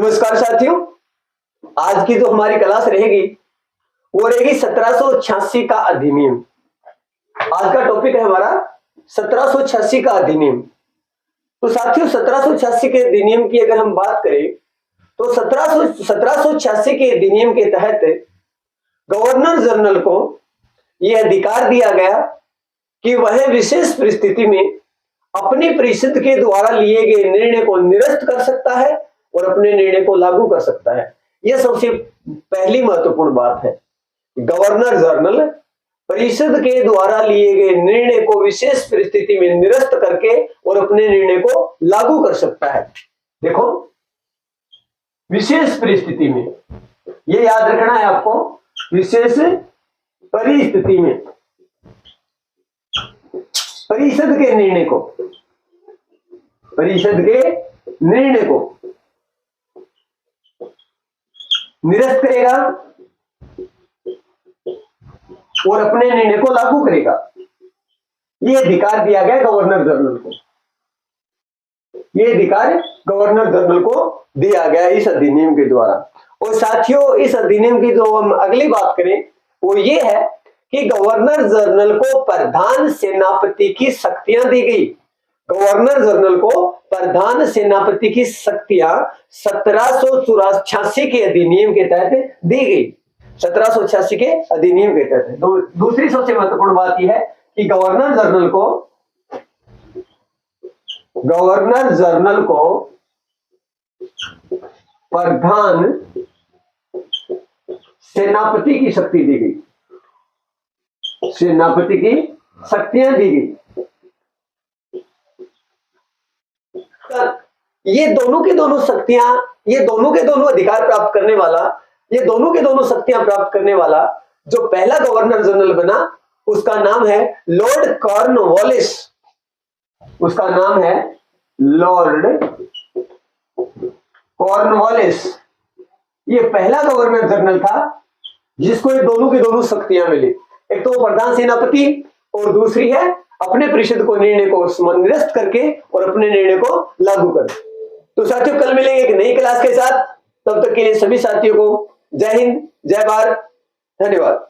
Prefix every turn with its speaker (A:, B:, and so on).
A: नमस्कार साथियों, आज की जो हमारी क्लास रहेगी वो रहेगी 1786 का अधिनियम। आज का टॉपिक है हमारा 1786 का अधिनियम। तो साथियों 1786 के अधिनियम की अगर हम बात करें तो 1786 के अधिनियम के तहत गवर्नर जनरल को यह अधिकार दिया गया कि वह विशेष परिस्थिति में अपनी परिषद के द्वारा लिए गए निर्णय को निरस्त कर सकता है और अपने निर्णय को लागू कर सकता है। यह सबसे पहली महत्वपूर्ण बात है। गवर्नर जनरल परिषद के द्वारा लिए गए निर्णय को विशेष परिस्थिति में निरस्त करके और अपने निर्णय को लागू कर सकता है। देखो, विशेष परिस्थिति में, यह याद रखना है आपको, विशेष परिस्थिति में परिषद के निर्णय को निरस्त करेगा और अपने निर्णय को लागू करेगा। यह अधिकार दिया गया गवर्नर जनरल को। यह अधिकार गवर्नर जनरल को दिया गया इस अधिनियम के द्वारा। और साथियों, इस अधिनियम की जो हम अगली बात करें वो ये है कि गवर्नर जनरल को प्रधान सेनापति की शक्तियां दी गई। गवर्नर जनरल को प्रधान सेनापति की शक्तियां 1786 के अधिनियम के तहत दी गई। 1786 के अधिनियम के तहत। दूसरी सबसे महत्वपूर्ण बात यह है कि गवर्नर जनरल को प्रधान सेनापति की शक्ति दी गई। सेनापति की शक्तियां दी गई। ये दोनों के दोनों शक्तियां, ये दोनों के दोनों अधिकार प्राप्त करने वाला, ये दोनों के दोनों शक्तियां प्राप्त करने वाला जो पहला गवर्नर जनरल बना उसका नाम है लॉर्ड कॉर्नवालिस। उसका नाम है लॉर्ड कॉर्नवालिस। ये पहला गवर्नर जनरल था जिसको ये दोनों की दोनों शक्तियां मिली। एक तो प्रधान सेनापति और दूसरी है अपने परिषद को निर्णय को निरस्त करके और अपने निर्णय को लागू कर। तो साथियों, कल मिलेंगे एक नई क्लास के साथ। तब तक के लिए सभी साथियों को जय हिंद, जय भारत, धन्यवाद।